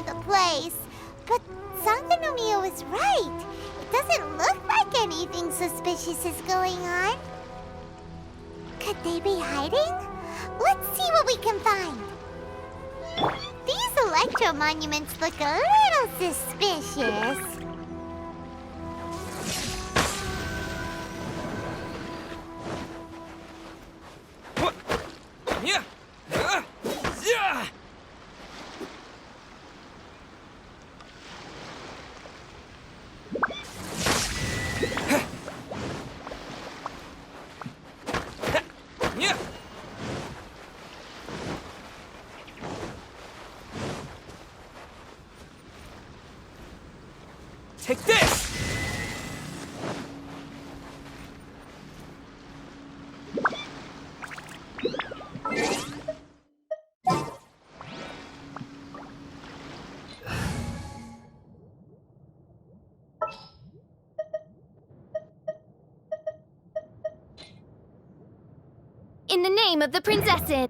The place. But Sangonomiya was right. It doesn't look like anything suspicious is going on. Could they be hiding? Let's see what we can find. These electro monuments look a little suspicious. What? Yeah. Yeah. Take this! In the name of the princesses!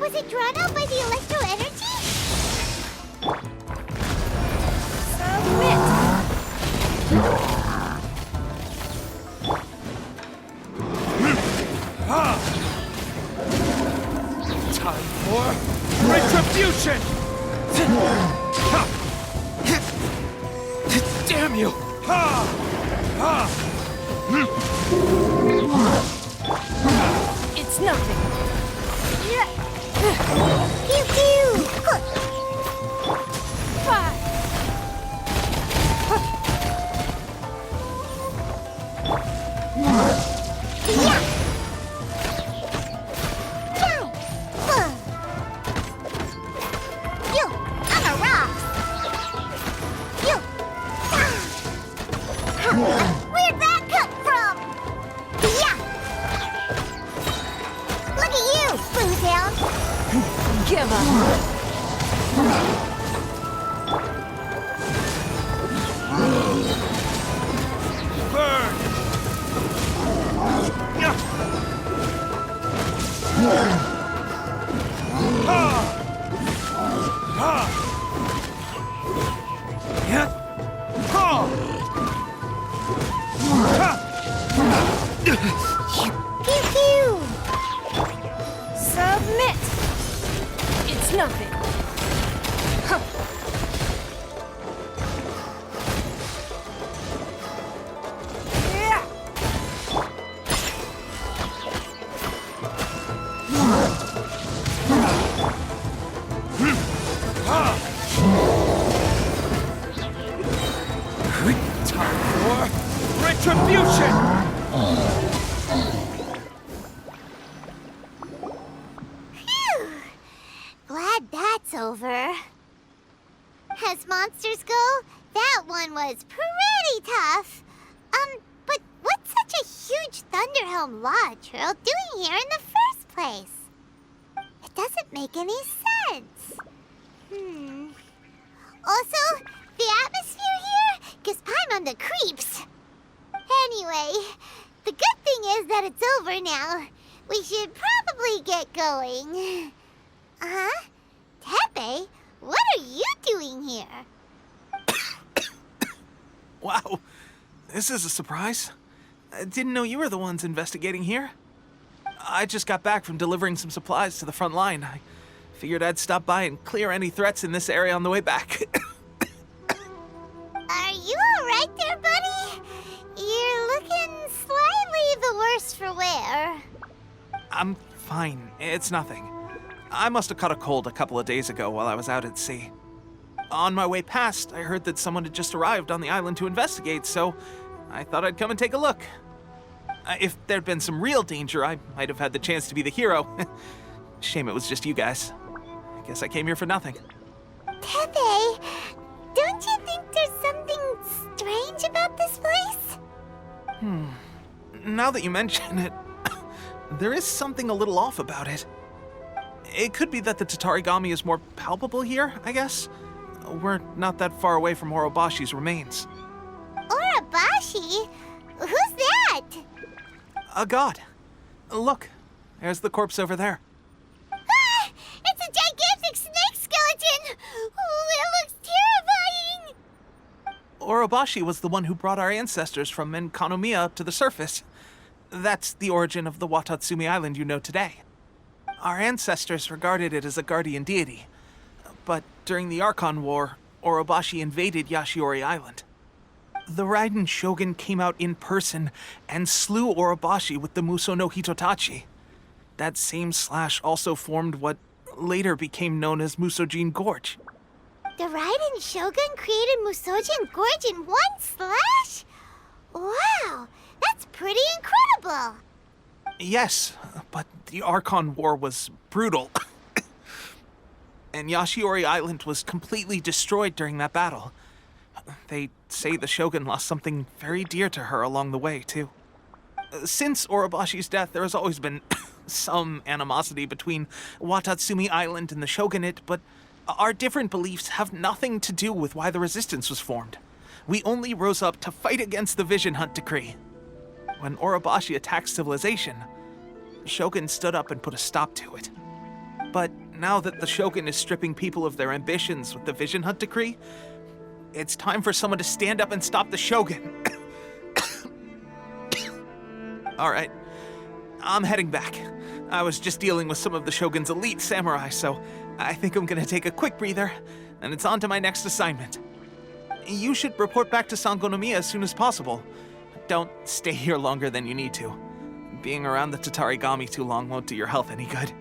Was it drawn out by the electro energy? Time for retribution! Damn you! It's nothing. Pew pew! Where'd that come from? Yeah! Look at you, Boozound! Give up. Burn! It's nothing. Huh. Time for retribution! Phew! Glad that's over. As monsters go, that one was pretty tough. But what's such a huge Thunderhelm Lodge Earl doing here in the first place? It doesn't make any sense. Also, the atmosphere here gives Paimon the creeps. Anyway, the good thing is that it's over now. We should probably get going. Huh? Tepe, what are you doing here? Wow, this is a surprise. I didn't know you were the ones investigating here. I just got back from delivering some supplies to the front line. I figured I'd stop by and clear any threats in this area on the way back. Are you alright there, buddy? You're looking slightly the worse for wear. I'm fine, it's nothing. I must have caught a cold a couple of days ago while I was out at sea. On my way past, I heard that someone had just arrived on the island to investigate, so I thought I'd come and take a look. If there'd been some real danger, I might have had the chance to be the hero. Shame it was just you guys. I guess I came here for nothing. Tepe, don't you think there's something strange about this place? Now that you mention it, there is something a little off about it. It could be that the Tatarigami is more palpable here, I guess. We're not that far away from Orobashi's remains. Orobashi? Who's that? A god. Look, there's the corpse over there. Ah! It's a gigantic snake skeleton! Oh, it looks terrifying! Orobashi was the one who brought our ancestors from Enkanomiya up to the surface. That's the origin of the Watatsumi Island you know today. Our ancestors regarded it as a guardian deity. But during the Archon War, Orobashi invaded Yashiori Island. The Raiden Shogun came out in person and slew Orobashi with the Muso no Hitotachi. That same slash also formed what later became known as Musojin Gorge. The Raiden Shogun created Musojin Gorge in one slash? Wow, that's pretty incredible! Yes, but the Archon War was brutal. And Yashiori Island was completely destroyed during that battle. They say the Shogun lost something very dear to her along the way, too. Since Orobashi's death, there has always been some animosity between Watatsumi Island and the Shogunate, but our different beliefs have nothing to do with why the resistance was formed. We only rose up to fight against the Vision Hunt Decree. When Orobashi attacked civilization, the Shogun stood up and put a stop to it. But now that the Shogun is stripping people of their ambitions with the Vision Hunt Decree, it's time for someone to stand up and stop the Shogun. All right, I'm heading back. I was just dealing with some of the Shogun's elite samurai, so I think I'm gonna take a quick breather, and it's on to my next assignment. You should report back to Sangonomiya as soon as possible. Don't stay here longer than you need to. Being around the Tatarigami too long won't do your health any good.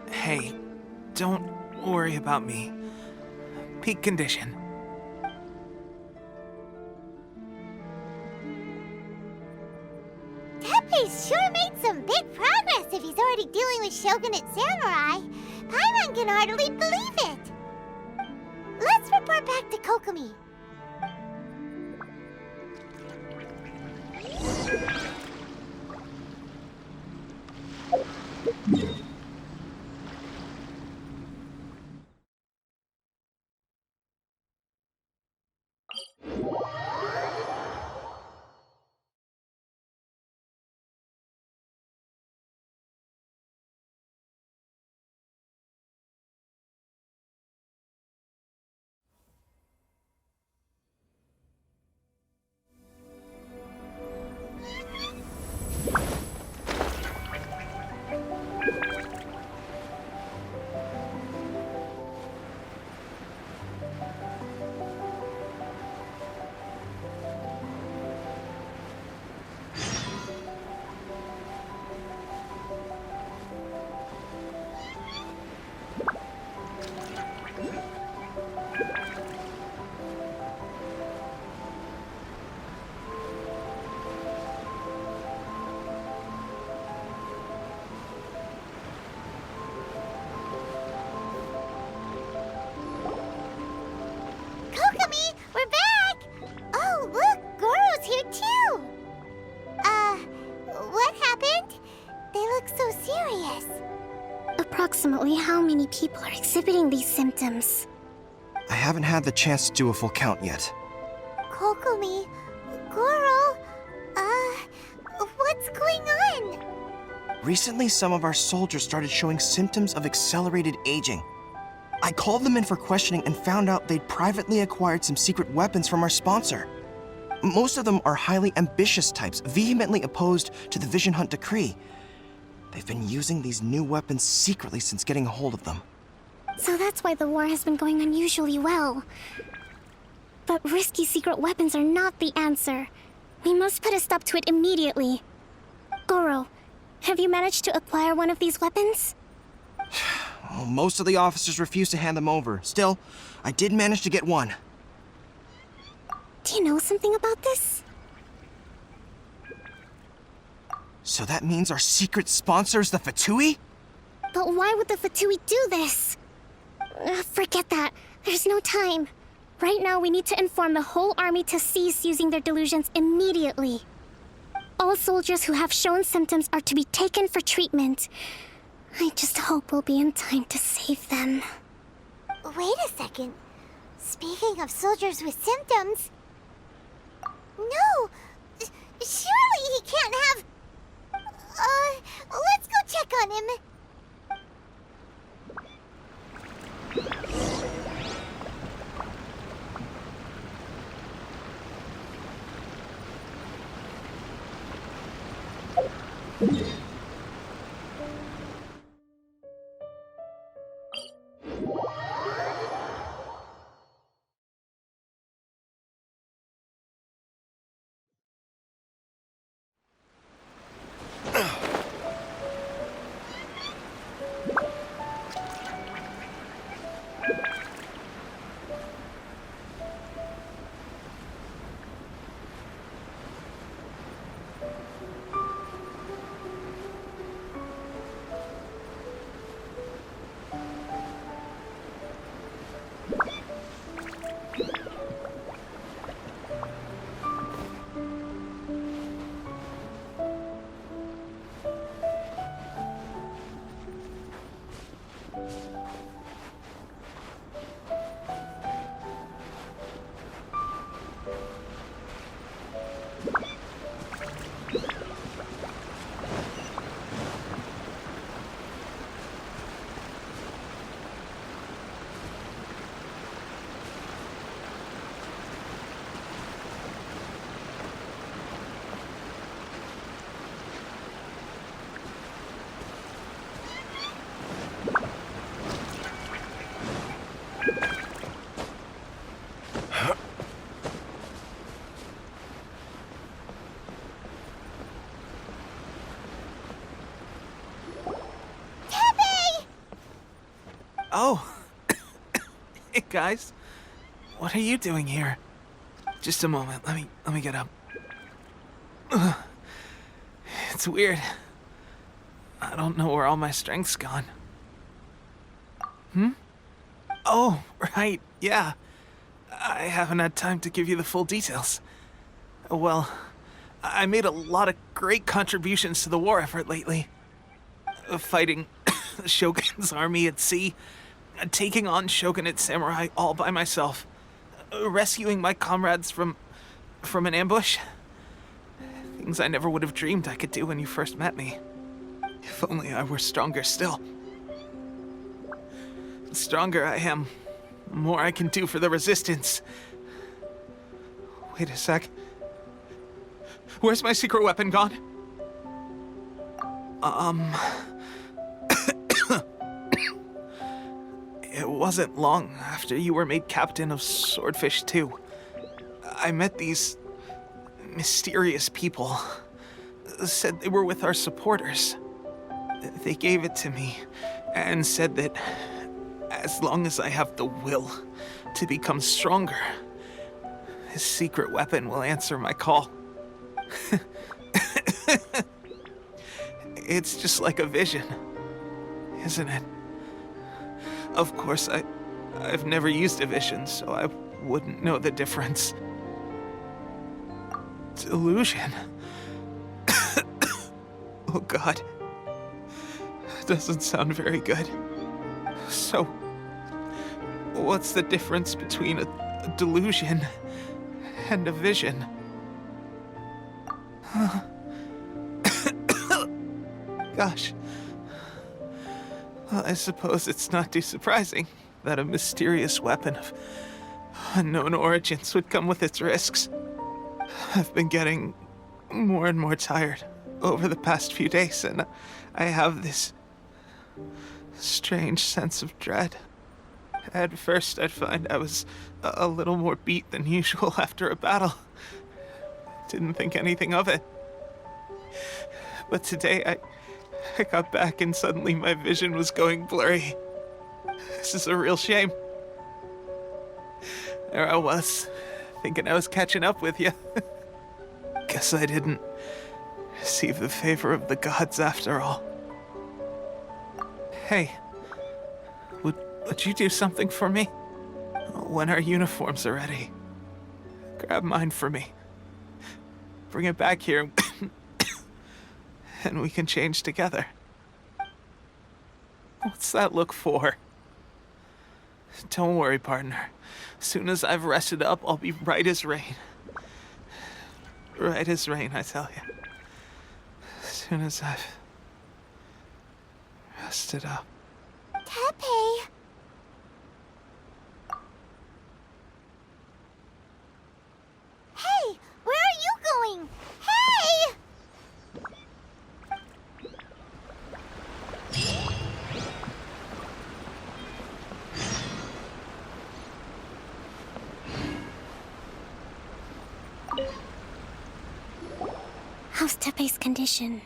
Hey, don't worry about me. Peak condition. Tepe's sure made some big progress if he's already dealing with Shogunate samurai. Paimon can hardly believe it. Let's report back to Kokomi. approximately how many people are exhibiting these symptoms? I haven't had the chance to do a full count yet. Kokomi, Goro, what's going on? Recently, some of our soldiers started showing symptoms of accelerated aging. I called them in for questioning and found out they'd privately acquired some secret weapons from our sponsor. Most of them are highly ambitious types, vehemently opposed to the Vision Hunt decree. They've been using these new weapons secretly since getting a hold of them. So that's why the war has been going unusually well. But risky secret weapons are not the answer. We must put a stop to it immediately. Goro, have you managed to acquire one of these weapons? Well, most of the officers refused to hand them over. Still, I did manage to get one. Do you know something about this? So that means our secret sponsor is the Fatui? But why would the Fatui do this? Forget that. There's no time. Right now, we need to inform the whole army to cease using their delusions immediately. All soldiers who have shown symptoms are to be taken for treatment. I just hope we'll be in time to save them. Wait a second. Speaking of soldiers with symptoms... No! Surely he can't have... let's go check on him. Oh. Hey, guys. What are you doing here? Just a moment. Let me get up. Ugh. It's weird. I don't know where all my strength's gone. Oh, right. Yeah. I haven't had time to give you the full details. Well, I made a lot of great contributions to the war effort lately. Fighting the Shogun's army at sea, taking on Shogunate samurai all by myself, rescuing my comrades from an ambush. Things I never would have dreamed I could do when you first met me. If only I were stronger still. The stronger I am, the more I can do for the Resistance. Wait a sec. Where's my secret weapon gone? It wasn't long after you were made captain of Swordfish 2. I met these mysterious people. Said they were with our supporters. They gave it to me and said that as long as I have the will to become stronger, his secret weapon will answer my call. It's just like a vision, isn't it? Of course, I've never used a vision, so I wouldn't know the difference. Delusion. Oh God. Doesn't sound very good. So, what's the difference between a delusion and a vision? Gosh. Well, I suppose it's not too surprising that a mysterious weapon of unknown origins would come with its risks. I've been getting more and more tired over the past few days, and I have this strange sense of dread. At first, I'd find I was a little more beat than usual after a battle. Didn't think anything of it. But today, I got back and suddenly my vision was going blurry. This is a real shame. There I was, thinking I was catching up with you. Guess I didn't receive the favor of the gods after all. Hey, would you do something for me? When our uniforms are ready, grab mine for me. Bring it back here, and we can change together. What's that look for? Don't worry, partner. As soon as I've rested up, I'll be right as rain. Right as rain, I tell you. As soon as I've rested up. Tepe! Hey! Where are you going? Hey! How's Tepe's condition?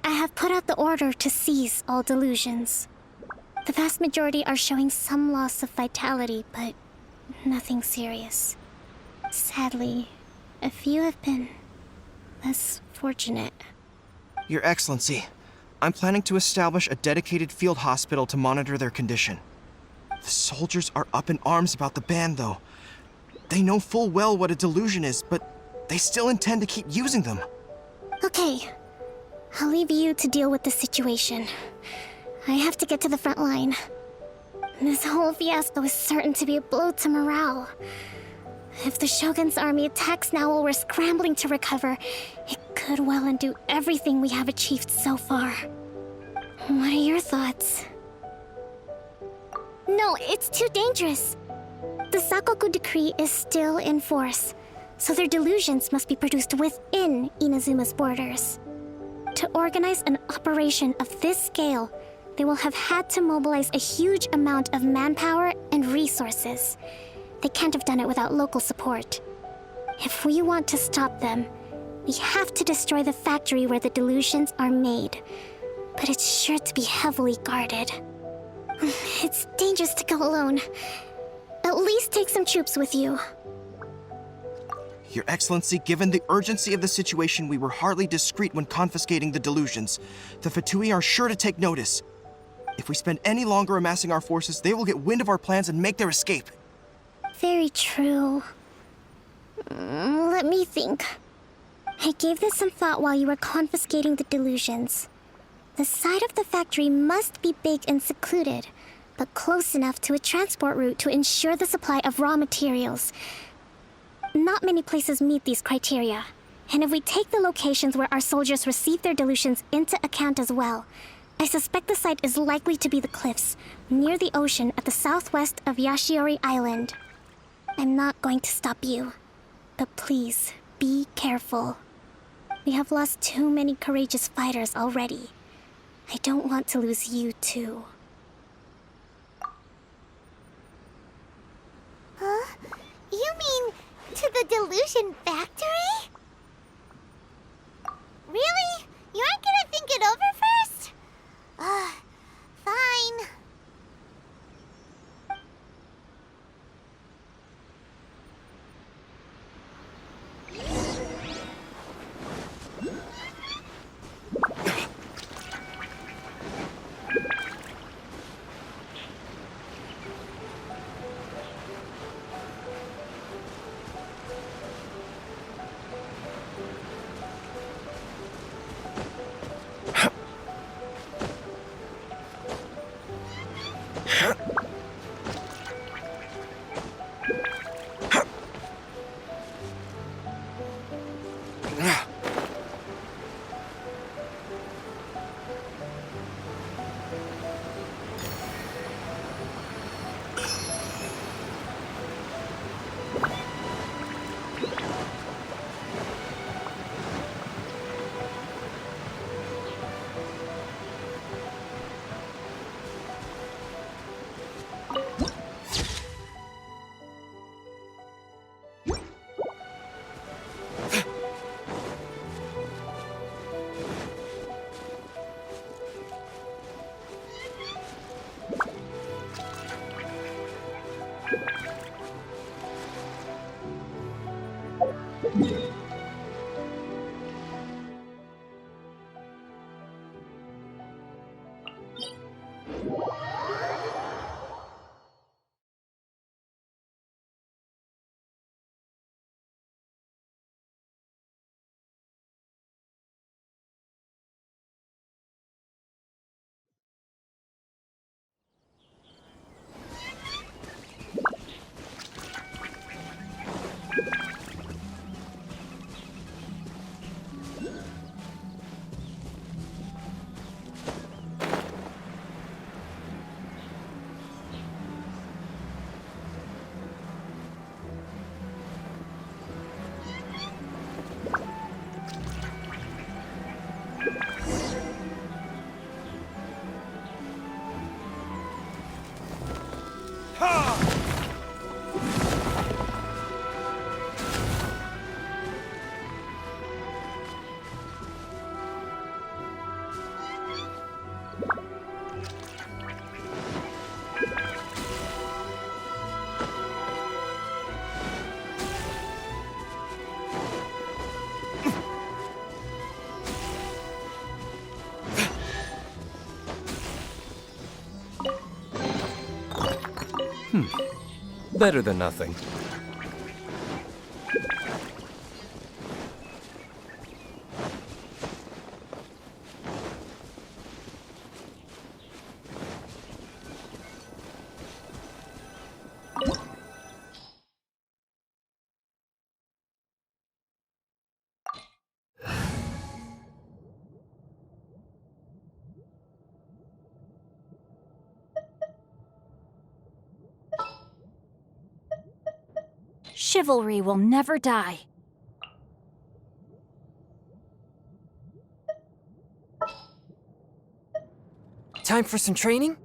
I have put out the order to seize all delusions. The vast majority are showing some loss of vitality, but nothing serious. Sadly, a few have been less fortunate. Your Excellency, I'm planning to establish a dedicated field hospital to monitor their condition. The soldiers are up in arms about the ban, though. They know full well what a delusion is, but they still intend to keep using them. Okay, I'll leave you to deal with the situation. I have to get to the front line. This whole fiasco is certain to be a blow to morale. If the Shogun's army attacks now while we're scrambling to recover, it could well undo everything we have achieved so far. What are your thoughts? No, it's too dangerous. The Sakoku decree is still in force, so their delusions must be produced within Inazuma's borders. To organize an operation of this scale, they will have had to mobilize a huge amount of manpower and resources. They can't have done it without local support. If we want to stop them, we have to destroy the factory where the delusions are made. But it's sure to be heavily guarded. It's dangerous to go alone. At least take some troops with you. Your Excellency, given the urgency of the situation, we were hardly discreet when confiscating the delusions. The Fatui are sure to take notice. If we spend any longer amassing our forces, they will get wind of our plans and make their escape. Very true. Let me think. I gave this some thought while you were confiscating the delusions. The side of the factory must be big and secluded, but close enough to a transport route to ensure the supply of raw materials. Not many places meet these criteria, and if we take the locations where our soldiers receive their delusions into account as well, I suspect the site is likely to be the cliffs, near the ocean at the southwest of Yashiori Island. I'm not going to stop you, but please, be careful. We have lost too many courageous fighters already. I don't want to lose you too. Huh? You mean to the delusion factory? Really? You aren't gonna think it over first? Fine. Better than nothing. Chivalry will never die. Time for some training?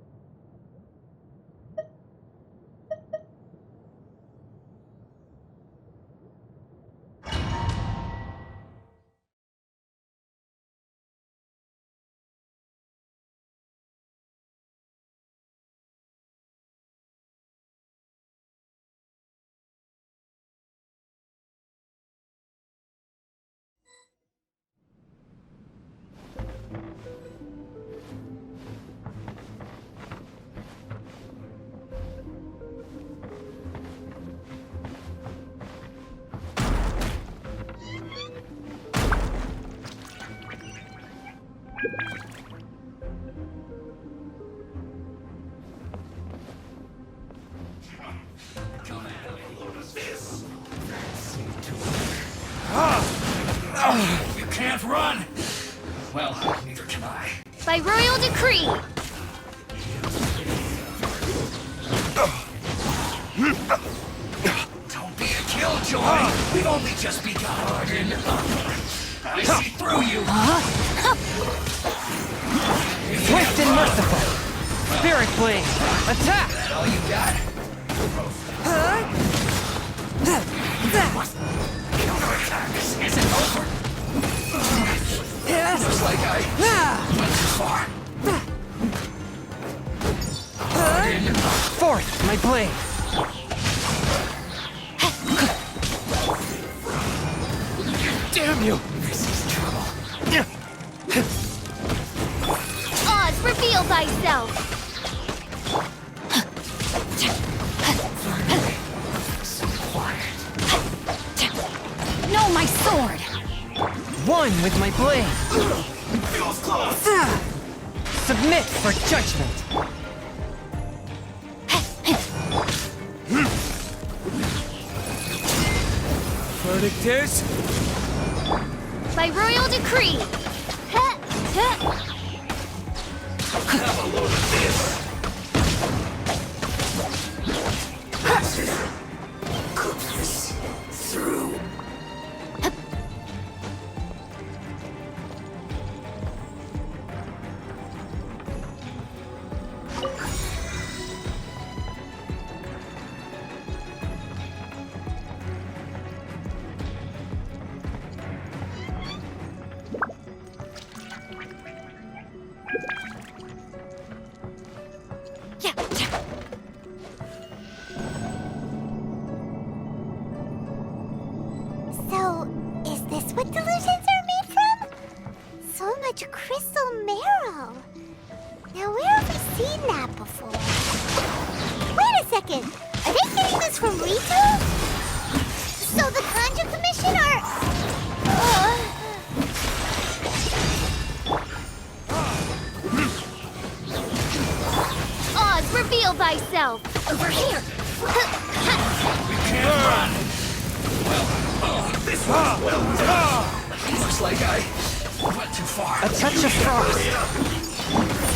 You can't run! Well, neither can I. By royal decree! Don't be a killjoy! We've only just begun. I see through you! Swift and merciful! Spirit Blade! Attack! That all you got? Counterattack isn't over. Looks like I went too far. Forth, my blade! Damn you! This is trouble. Oz, reveal thyself! So quiet. No, my sword! One with my blade! Feels close! Submit for judgment! Verdict is... By royal decree! Have a load of this! Cook this through. what delusions are made from? So much crystal marrow. Now, where have we seen that before? Wait a second. Are they getting this from Rito? So the Conjure Commission are... Oz, reveal thyself! Over here! We can't run! Well, this one's well done. Looks like I went too far. A touch of frost.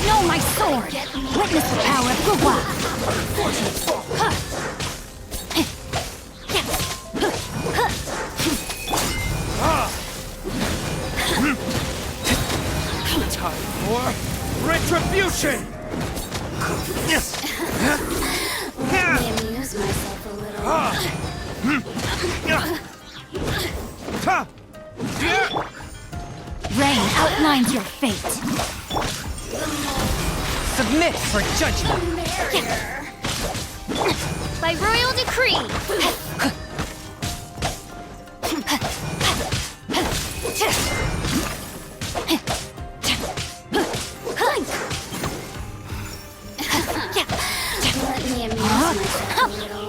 Know my sword! Witness the power of Gua! Time for retribution! Let me amuse myself a little. Rain outlines your fate. Submit for judgment! By royal decree! Let me amuse myself a little.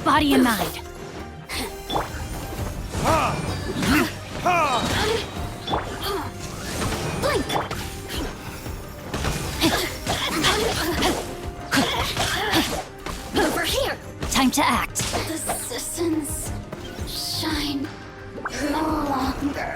Body and mind. Blink! Over here! Time to act. The citizens shine no longer.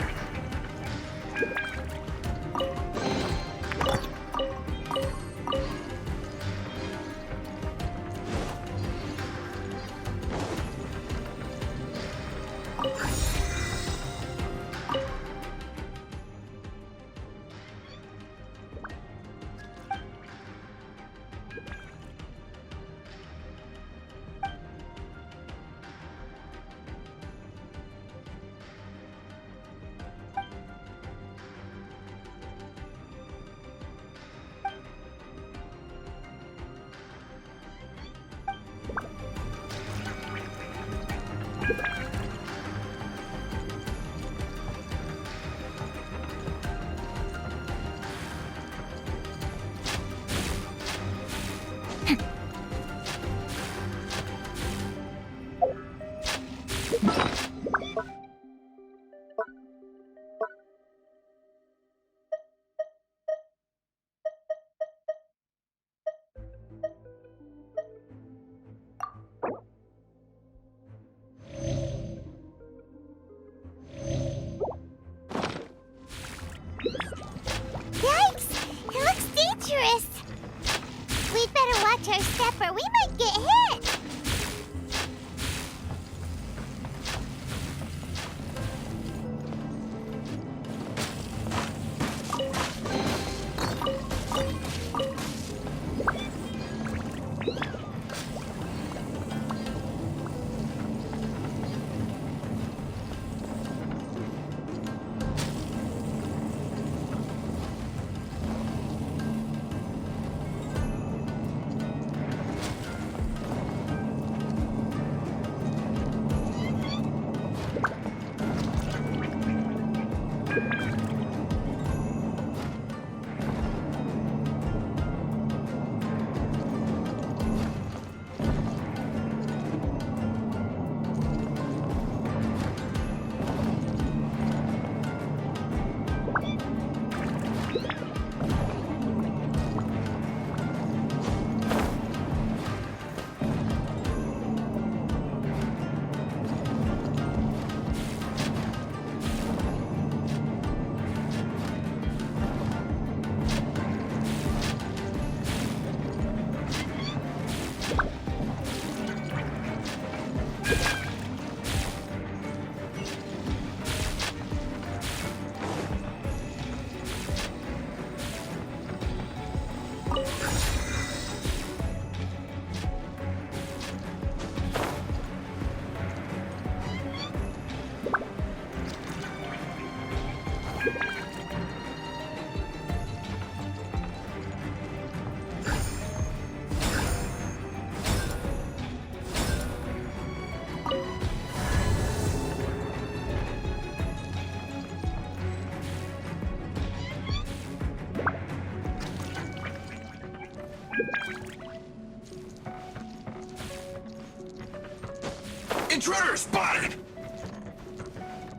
intruder spotted!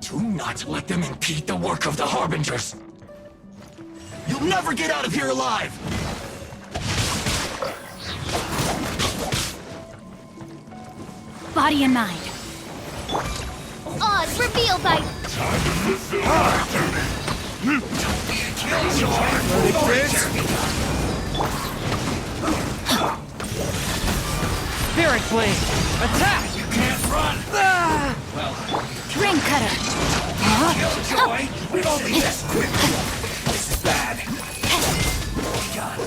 Do not let them impede the work of the Harbingers! You'll never get out of here alive! Body and mind. Odds revealed by... Spirit Blade! Attack! You can't run! Ring cutter. Killjoy! We won't be this quick! This is bad! God.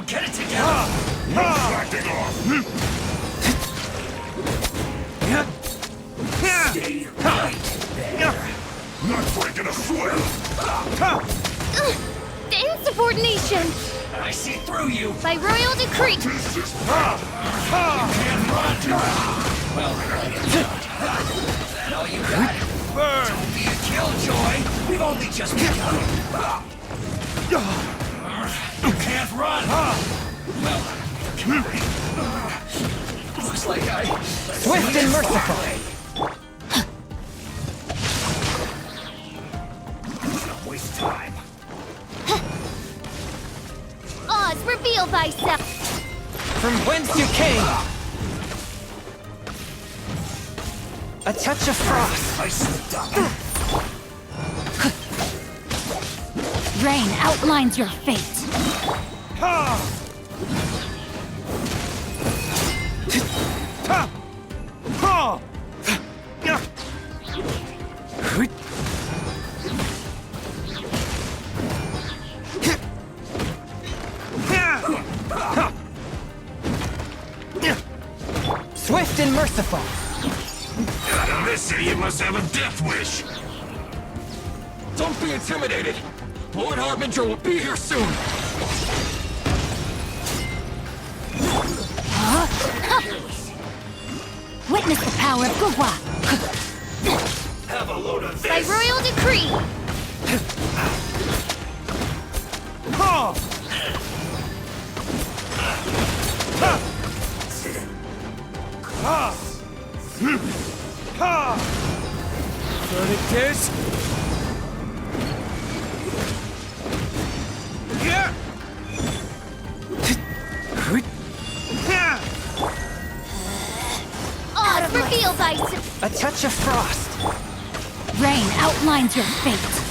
Get it together! Backing off! Stay right there! Not breaking a sweat! Insubordination. I see through you! By royal decree. You can't run! Well, is that all you got? Don't be a killjoy! We've only just begun! You can't run! Well, looks like I... Swift and merciful! Don't waste time. Odds revealed thyself. From whence you came! A touch of frost! I slipped up. Rain outlines your fate. Swift and merciful! This idiot must have a death wish. Don't be intimidated. Lord Harbinger will be here soon. Witness the power of Gugwa. Have a load of By this. royal decree. Verdict is... Odds revealed thyself. A touch of frost! Rain outlines your fate.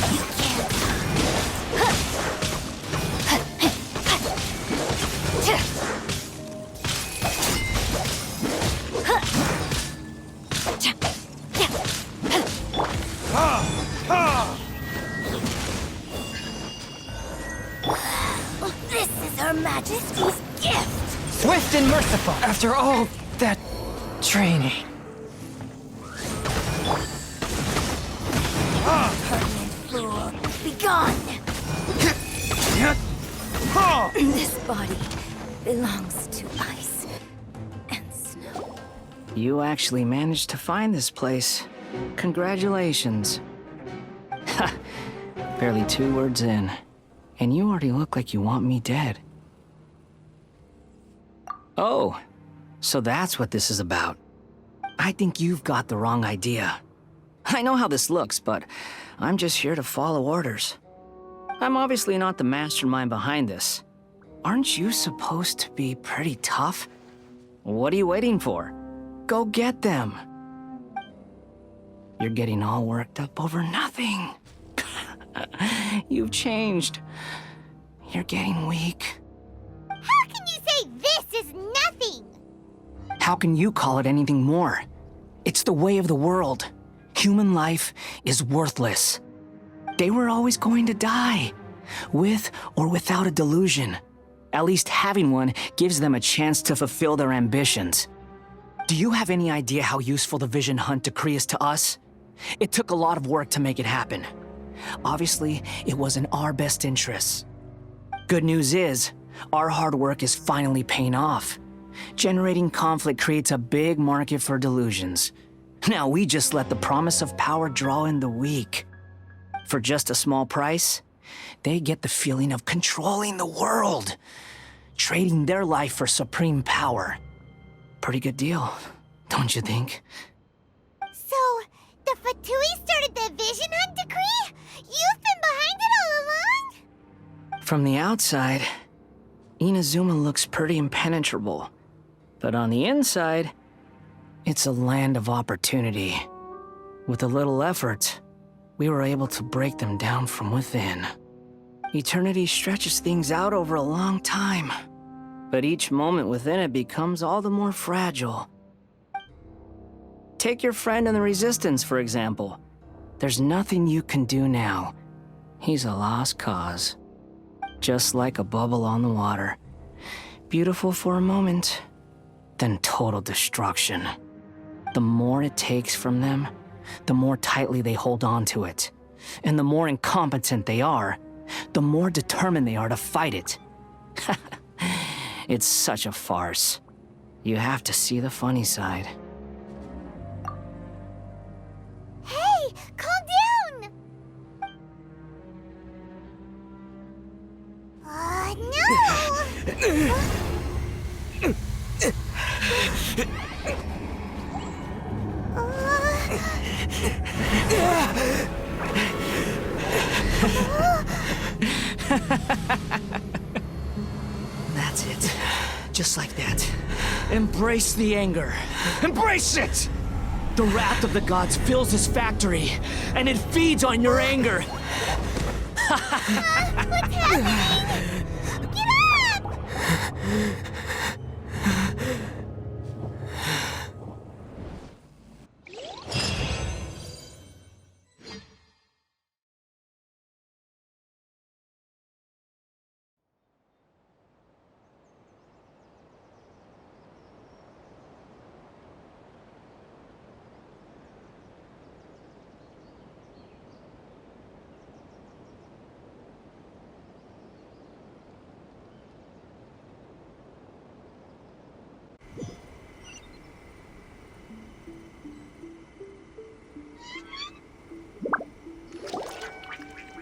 This is Her Majesty's gift. Swift and merciful! After all that training. Permanent fool, begone! This body belongs to ice and snow. You actually managed to find this place. Congratulations. Ha! Barely 2 words in, and you already look like you want me dead. Oh, so that's what this is about. I think you've got the wrong idea. I know how this looks, but I'm just here to follow orders. I'm obviously not the mastermind behind this. Aren't you supposed to be pretty tough? What are you waiting for? Go get them. You're getting all worked up over nothing. You've changed. You're getting weak. How can you say this is nothing? How can you call it anything more? It's the way of the world. Human life is worthless. They were always going to die, with or without a delusion. At least having one gives them a chance to fulfill their ambitions. Do you have any idea how useful the Vision Hunt decree is to us? It took a lot of work to make it happen. Obviously, it was in our best interests. Good news is, our hard work is finally paying off. Generating conflict creates a big market for delusions. Now we just let the promise of power draw in the weak. For just a small price, they get the feeling of controlling the world, trading their life for supreme power. Pretty good deal, don't you think? So, the Fatui started the Vision Hunt decree? You've been behind it all along? From the outside, Inazuma looks pretty impenetrable. But on the inside, it's a land of opportunity. With a little effort, we were able to break them down from within. Eternity stretches things out over a long time, but each moment within it becomes all the more fragile. Take your friend in the Resistance, for example. There's nothing you can do now. He's a lost cause. Just like a bubble on the water. Beautiful for a moment, then total destruction. The more it takes from them, the more tightly they hold on to it. And the more incompetent they are, the more determined they are to fight it. It's such a farce. You have to see the funny side. Hey, calm down! No! That's it. Just like that. Embrace the anger. Embrace it! The wrath of the gods fills this factory, and it feeds on your anger. What's happening? Get up!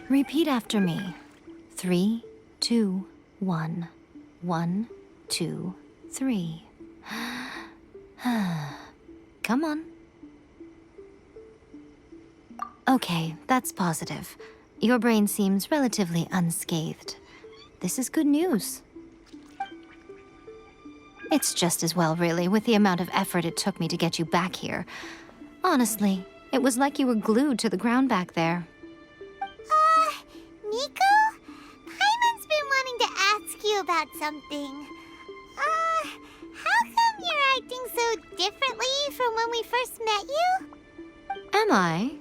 Repeat after me. 3, 2, 1. 1, 2, 3. Come on. Okay, that's positive. Your brain seems relatively unscathed. This is good news. It's just as well, really, with the amount of effort it took me to get you back here. Honestly, it was like you were glued to the ground back there. Nico? Paimon's been wanting to ask you about something. How come you're acting so differently from when we first met you? Am I?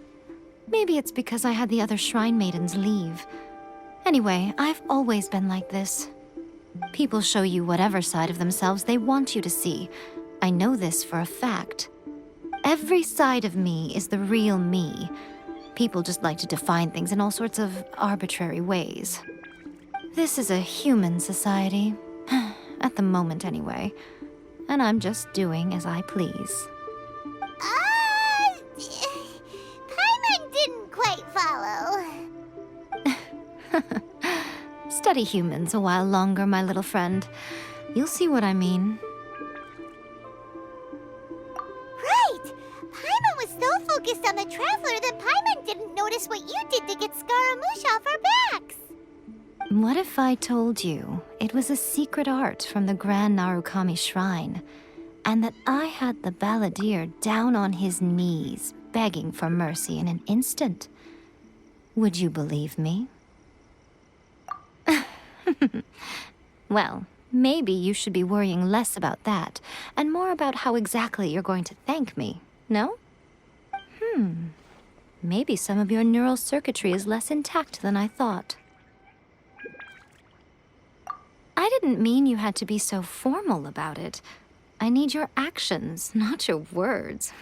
Maybe it's because I had the other Shrine Maidens leave. Anyway, I've always been like this. People show you whatever side of themselves they want you to see. I know this for a fact. Every side of me is the real me. People just like to define things in all sorts of arbitrary ways. This is a human society. At the moment, anyway. And I'm just doing as I please. Paimon didn't quite follow. Study humans a while longer, my little friend. You'll see what I mean. Right! Paimon was so focused on the Traveler that Paimon didn't notice what you did to get Scaramouche off our backs. What if I told you it was a secret art from the Grand Narukami Shrine, and that I had the balladeer down on his knees, begging for mercy in an instant? Would you believe me? Well, maybe you should be worrying less about that, and more about how exactly you're going to thank me, no? Maybe some of your neural circuitry is less intact than I thought. I didn't mean you had to be so formal about it. I need your actions, not your words.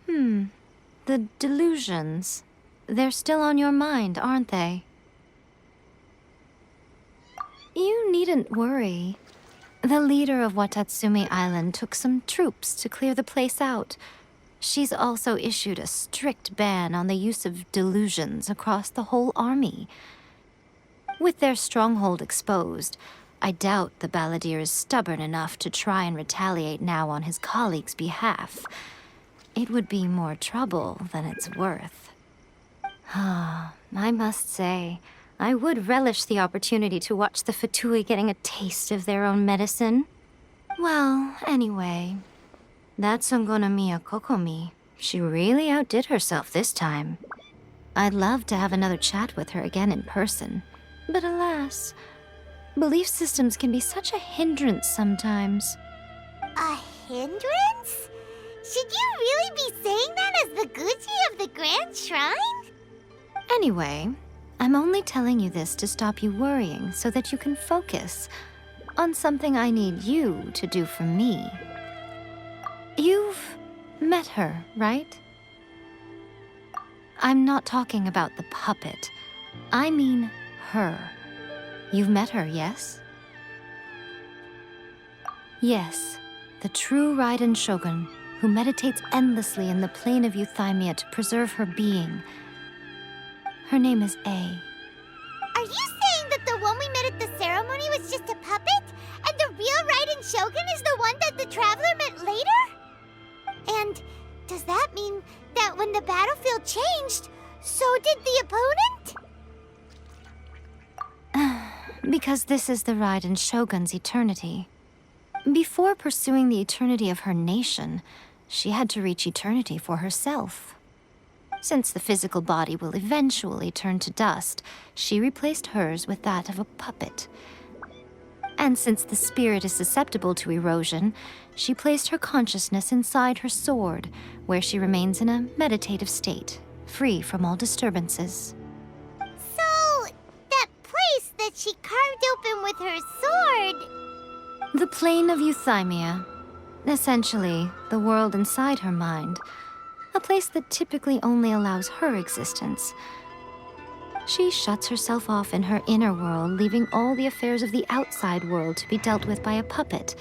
The delusions. They're still on your mind, aren't they? You needn't worry. The leader of Watatsumi Island took some troops to clear the place out. She's also issued a strict ban on the use of delusions across the whole army. With their stronghold exposed, I doubt the balladeer is stubborn enough to try and retaliate now on his colleague's behalf. It would be more trouble than it's worth. I must say, I would relish the opportunity to watch the Fatui getting a taste of their own medicine. Well, anyway, that Songonamiya Kokomi, she really outdid herself this time. I'd love to have another chat with her again in person, but alas, belief systems can be such a hindrance sometimes. A hindrance? Should you really be saying that as the Gucci of the Grand Shrine? Anyway, I'm only telling you this to stop you worrying so that you can focus on something I need you to do for me. You've met her, right? I'm not talking about the puppet. I mean her. You've met her, yes? Yes, the true Raiden Shogun, who meditates endlessly in the plane of Euthymia to preserve her being. Her name is A. Are you saying that the one we met at the ceremony was just a puppet? And the real Raiden Shogun is the one that the Traveler met later? And does that mean that when the battlefield changed, so did the opponent? Because this is the Raiden Shogun's eternity. Before pursuing the eternity of her nation, she had to reach eternity for herself. Since the physical body will eventually turn to dust, she replaced hers with that of a puppet. And since the spirit is susceptible to erosion, she placed her consciousness inside her sword, where she remains in a meditative state, free from all disturbances. So, that place that she carved open with her sword... The plane of Euthymia. Essentially, the world inside her mind. A place that typically only allows her existence. She shuts herself off in her inner world, leaving all the affairs of the outside world to be dealt with by a puppet,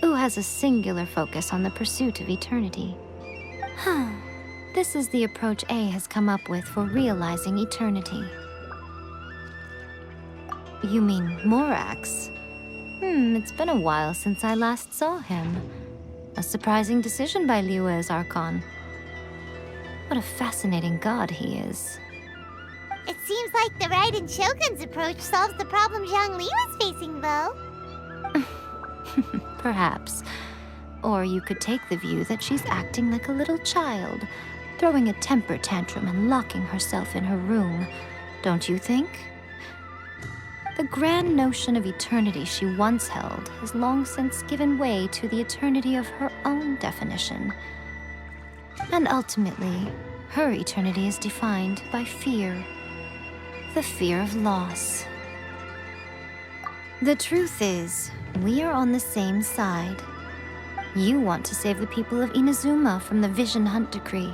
who has a singular focus on the pursuit of eternity. This is the approach A has come up with for realizing eternity. You mean Morax? It's been a while since I last saw him. A surprising decision by Liyue's Archon. What a fascinating god he is. It seems like the Raiden Shogun's approach solves the problem Zhongli was facing, though. Perhaps. Or you could take the view that she's acting like a little child, throwing a temper tantrum and locking herself in her room. Don't you think? The grand notion of eternity she once held has long since given way to the eternity of her own definition. And ultimately, her eternity is defined by fear. The fear of loss. The truth is, we are on the same side. You want to save the people of Inazuma from the Vision Hunt decree.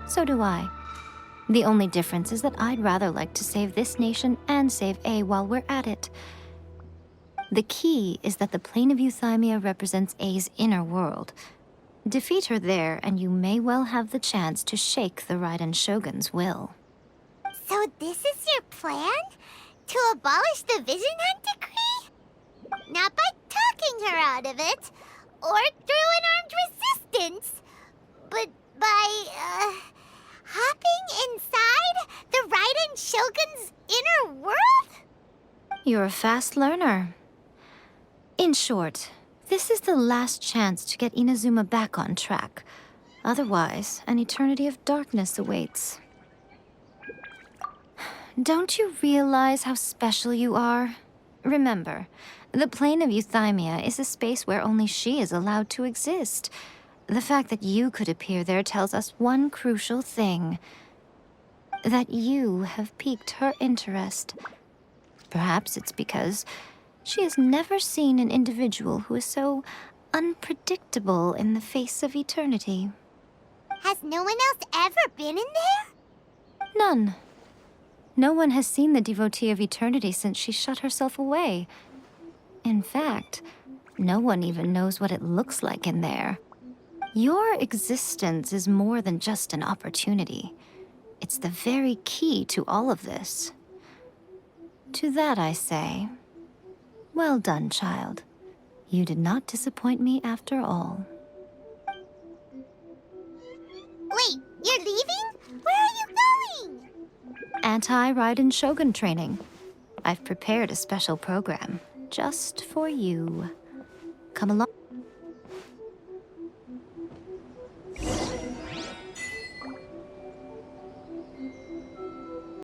So do I. The only difference is that I'd rather like to save this nation and save A while we're at it. The key is that the plane of Euthymia represents A's inner world. Defeat her there, and you may well have the chance to shake the Raiden Shogun's will. So this is your plan? To abolish the Vision Hunt decree? Not by talking her out of it, or through an armed resistance, but by, hopping inside the Raiden Shogun's inner world? You're a fast learner. In short, this is the last chance to get Inazuma back on track. Otherwise, an eternity of darkness awaits. Don't you realize how special you are? Remember, the plane of Euthymia is a space where only she is allowed to exist. The fact that you could appear there tells us one crucial thing. That you have piqued her interest. Perhaps it's because she has never seen an individual who is so unpredictable in the face of eternity. Has no one else ever been in there? None. No one has seen the devotee of eternity since she shut herself away. In fact, no one even knows what it looks like in there. Your existence is more than just an opportunity. It's the very key to all of this. To that I say, Well done, child. You did not disappoint me after all. Wait, you're leaving? Where are you going? Anti-Raiden Shogun training. I've prepared a special program just for you. Come along.